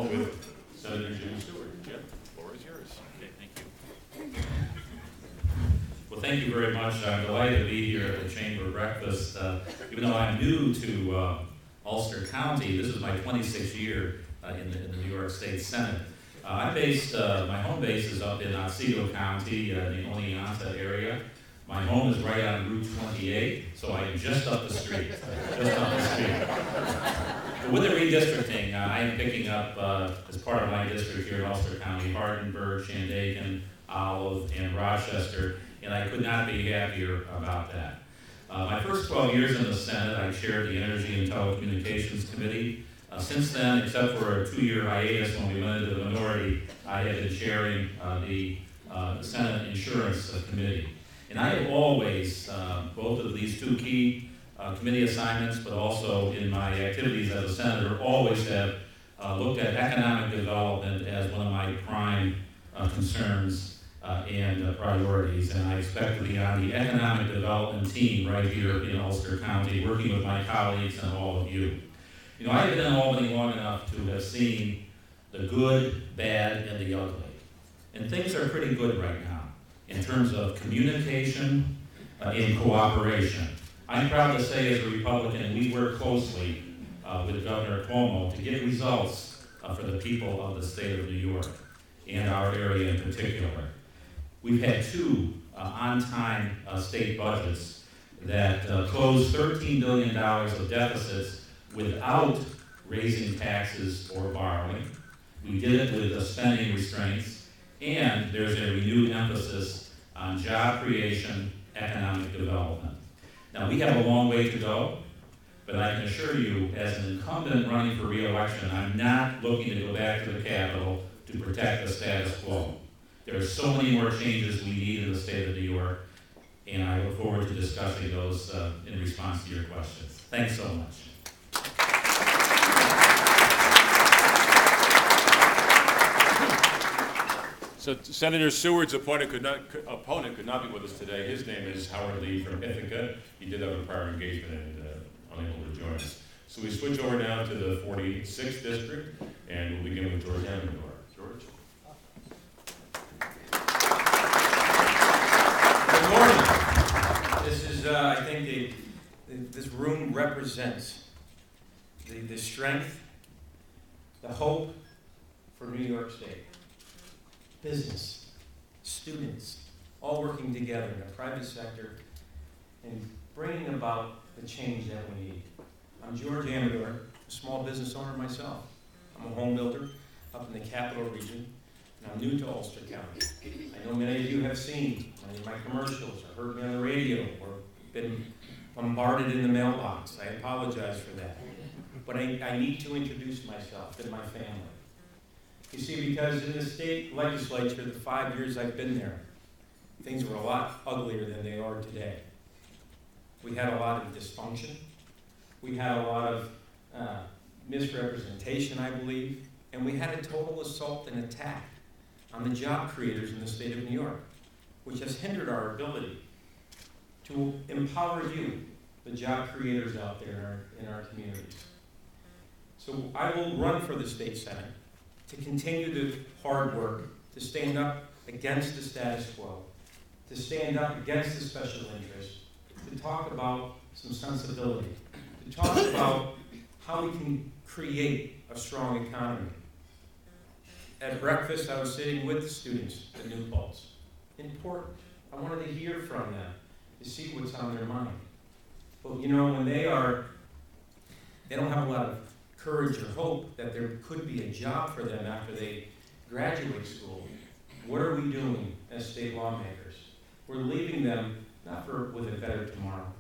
call with Senator Jim Stewart. Jim, the floor is yours. Okay, thank you. Well, thank you very much. I'm delighted to be here at the Chamber Breakfast. Even though I'm new to Ulster County, this is my 26th year in the New York State Senate. I'm based, my home base is up in Otsego County, the Oneonta area. My home is right on Route 28, so I'm just up the street, But with the redistricting, I am picking up, as part of my district here in Ulster County, Hardenburg, Shandaken, Olive, and Rochester, and I could not be happier about that. My first 12 years in the Senate, I chaired the Energy and Telecommunications Committee. Since then, except for a 2-year hiatus when we went into the minority, I have been chairing the Senate Insurance Committee. And I have always, both of these two key committee assignments, but also in my activities as a senator, always have looked at economic development as one of my prime concerns and priorities. And I expect to be on the economic development team right here in Ulster County, working with my colleagues and all of you. You know, I've been in Albany long enough to have seen the good, bad, and the ugly. And things are pretty good right now in terms of communication and cooperation. I'm proud to say as a Republican, we work closely with Governor Cuomo to get results for the people of the state of New York and our area in particular. We've had 2 on-time state budgets that closed $13 billion of deficits without raising taxes or borrowing. We did it with spending restraints, and there's a renewed emphasis on job creation, economic development. Now, we have a long way to go, but I can assure you, as an incumbent running for re-election, I'm not looking to go back to the Capitol to protect the status quo. There are so many more changes we need in the state of New York, and I look forward to discussing those in response to your questions. Thanks so much. So Senator Seward's opponent could not be with us today. His name is Howard Lee from Ithaca. He did have a prior engagement and unable to join us. So we switch over now to the 46th district, and we'll begin with George Amador. George. Good morning. This is, I think, this room represents the strength, the hope for New York State. Business, students, all working together in the private sector and bringing about the change that we need. I'm George Amador, a small business owner myself. I'm a home builder up in the Capital Region, and I'm new to Ulster County. I know many of you have seen many of my commercials or heard me on the radio or been bombarded in the mailbox. I apologize for that. But I need to introduce myself and my family. You see, because in the state legislature, the 5 years I've been there, things were a lot uglier than they are today. We had a lot of dysfunction. We had a lot of misrepresentation, I believe, and we had a total assault and attack on the job creators in the state of New York, which has hindered our ability to empower you, the job creators out there in our communities. So I will run for the state senate to continue the hard work, to stand up against the status quo, to stand up against the special interests, to talk about some sensibility, to talk about how we can create a strong economy. At breakfast, I was sitting with the students at New Paltz. Important. I wanted to hear from them, to see what's on their mind. But you know, when they don't have a lot of courage or hope that there could be a job for them after they graduate school, what are we doing as state lawmakers? We're leaving them, not with a better tomorrow,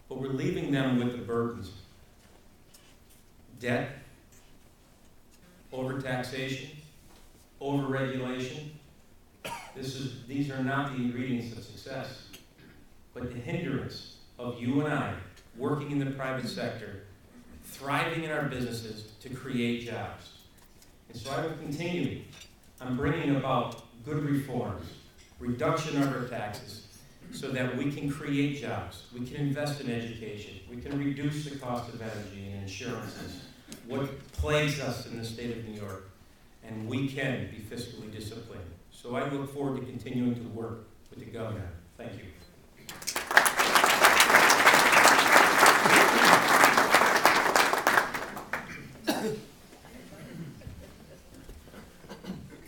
but we're leaving them with the burdens. Debt, overtaxation, overregulation. These are not the ingredients of success, but the hindrance of you and I working in the private sector, thriving in our businesses to create jobs. And so I will continue. I'm bringing about good reforms, reduction of our taxes, so that we can create jobs, we can invest in education, we can reduce the cost of energy and insurances, what plagues us in the state of New York. and we can be fiscally disciplined. So I look forward to continuing to work with the governor. Thank you.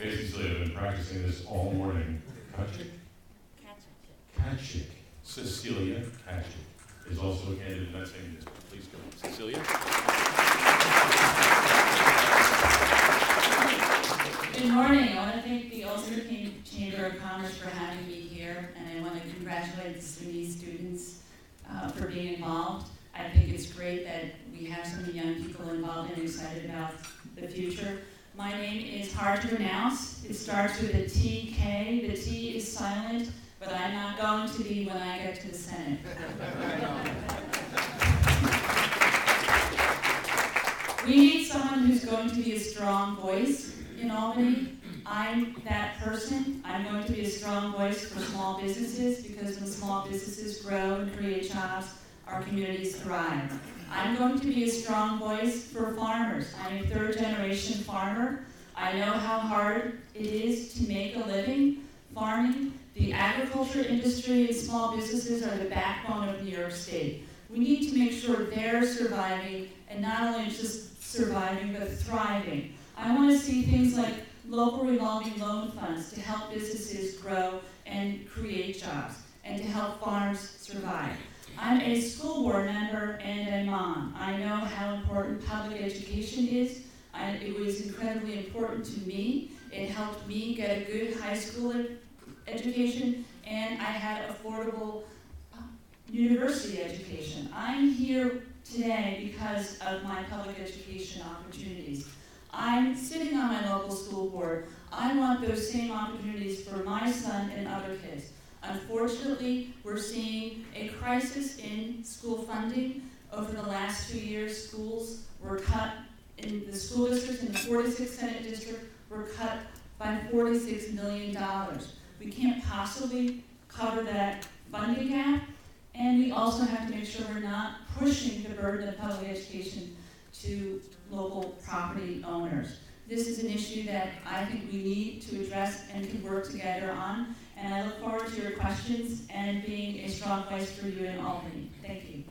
Okay, Cecilia, I've been practicing this all morning. Kachik? Kachik. Cecilia Kachik is also a candidate in that same district. Please come. Cecilia? Good morning. I want to thank the Ulster Chamber of Commerce for having me here, and I want to congratulate the SUNY students for being involved. I think it's great that we have so many young people involved and excited about the future. My name is hard to pronounce. It starts with a TK. The T is silent, but I'm not going to be when I get to the Senate. We need someone who's going to be a strong voice in Albany. I'm that person. I'm going to be a strong voice for small businesses, because when small businesses grow and create jobs, our communities thrive. I'm going to be a strong voice for farmers. I'm a third-generation farmer. I know how hard it is to make a living farming. The agriculture industry and small businesses are the backbone of New York State. We need to make sure they're surviving, and not only just surviving, but thriving. I want to see things like local revolving loan funds to help businesses grow and create jobs, and to help farms survive. I'm a school board member and a mom. I know how important public education is. It was incredibly important to me. It helped me get a good high school education, and I had affordable university education. I'm here today because of my public education opportunities. I'm sitting on my local school board. I want those same opportunities for my son and other kids. Unfortunately, we're seeing a crisis in school funding. Over the last 2 years, schools were cut in the school districts, in the 46th Senate District, were cut by $46 million. We can't possibly cover that funding gap, and we also have to make sure we're not pushing the burden of public education to local property owners. This is an issue that I think we need to address and can work together on, and I look forward to your questions and being a strong voice for you in Albany. Thank you.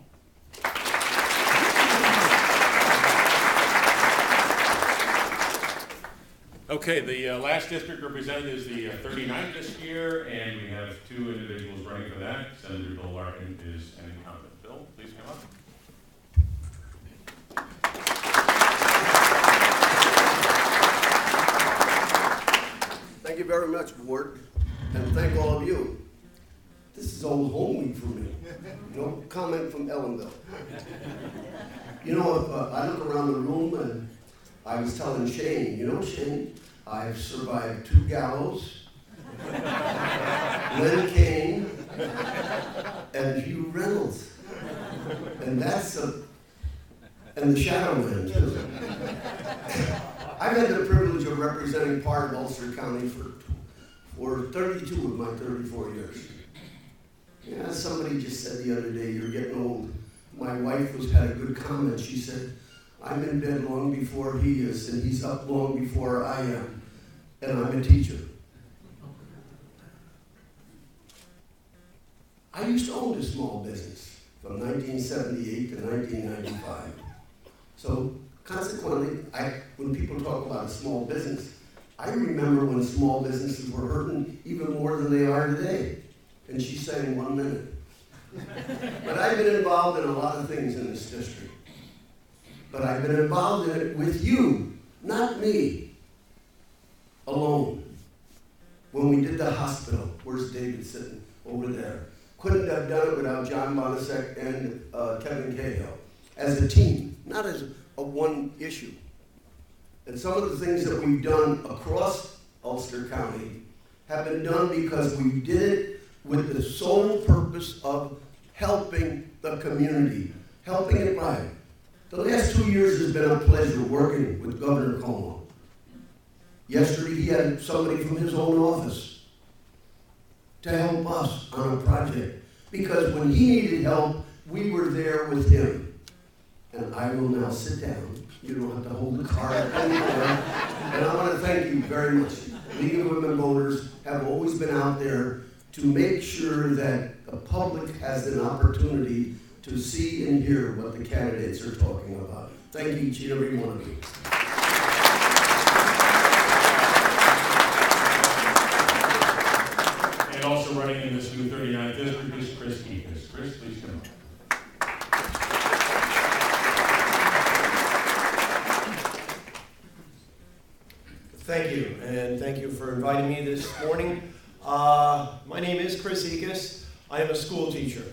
Okay, the last district represented is the 39th this year, and we have two individuals running for that. Senator Bill Larkin is an incumbent. Bill, please come up. Thank you very much, Ward, and thank all of you. This is old home week for me. No comment from Ellenville. You know, I look around the room and I was telling Shane, Shane, I've survived 2 gallows, Len Kane, and Hugh Reynolds. And and the Shadowman, too. I've had the privilege of representing part of Ulster County for 32 of my 34 years. Yeah, somebody just said the other day, you're getting old. My wife had a good comment. She said, I'm in bed long before he is, and he's up long before I am, and I'm a teacher. I used to own a small business from 1978 to 1995. So consequently, when people talk about a small business, I remember when small businesses were hurting even more than they are today. And she's saying 1 minute. But I've been involved in a lot of things in this district. But I've been involved in it with you, not me, alone. When we did the hospital, where's David sitting? Over there. Couldn't have done it without John Bonasek and Kevin Cahill. As a team, not as a one issue. And some of the things that we've done across Ulster County have been done because we did it with the sole purpose of helping the community, helping it right. The last 2 years has been a pleasure working with Governor Cuomo. Yesterday he had somebody from his own office to help us on a project, because when he needed help, we were there with him. And I will now sit down. You don't have to hold the card anymore. And I want to thank you very much. League of Women Voters have always been out there to make sure that the public has an opportunity to see and hear what the candidates are talking about. Thank you, each and every one of you. And also running in this new 39th district is Chris Ekas. Chris, please come up. Thank you, and thank you for inviting me this morning. My name is Chris Ekas. I am a school teacher.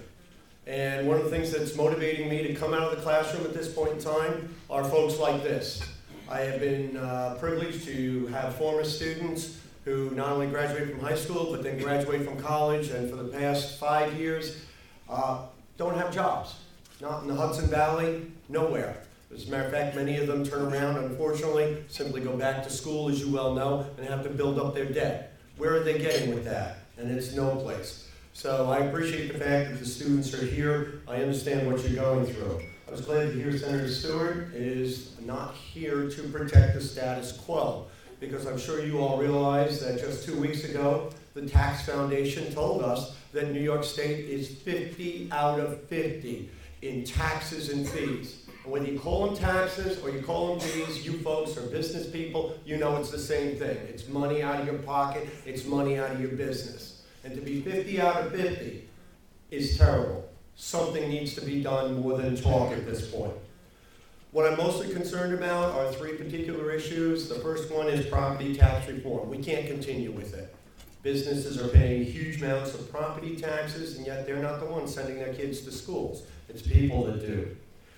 And one of the things that's motivating me to come out of the classroom at this point in time are folks like this. I have been privileged to have former students who not only graduate from high school, but then graduate from college, and for the past 5 years, don't have jobs. Not in the Hudson Valley, nowhere. As a matter of fact, many of them turn around, unfortunately, simply go back to school, as you well know, and have to build up their debt. Where are they getting with that? And it's no place. So I appreciate the fact that the students are here. I understand what you're going through. I was glad to hear Senator Stewart is not here to protect the status quo, because I'm sure you all realize that just 2 weeks ago, the Tax Foundation told us that New York State is 50 out of 50 in taxes and fees. And whether you call them taxes or you call them fees, you folks are business people, you know it's the same thing. It's money out of your pocket, it's money out of your business. And to be 50 out of 50 is terrible. Something needs to be done more than talk at this point. What I'm mostly concerned about are 3 particular issues. The first one is property tax reform. We can't continue with it. Businesses are paying huge amounts of property taxes, and yet they're not the ones sending their kids to schools. It's people that do.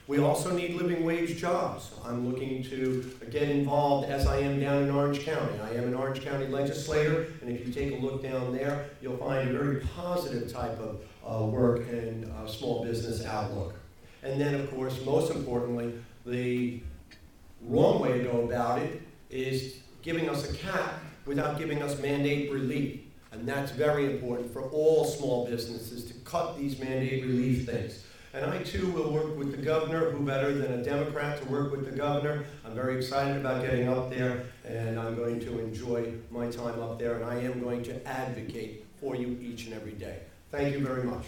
We also need living wage jobs. I'm looking to get involved, as I am down in Orange County. I am an Orange County legislator, and if you take a look down there, you'll find a very positive type of work and small business outlook. And then, of course, most importantly, the wrong way to go about it is giving us a cap without giving us mandate relief. And that's very important for all small businesses to cut these mandate relief things. And I too will work with the governor. Who better than a Democrat to work with the governor? I'm very excited about getting up there, and I'm going to enjoy my time up there, and I am going to advocate for you each and every day. Thank you very much.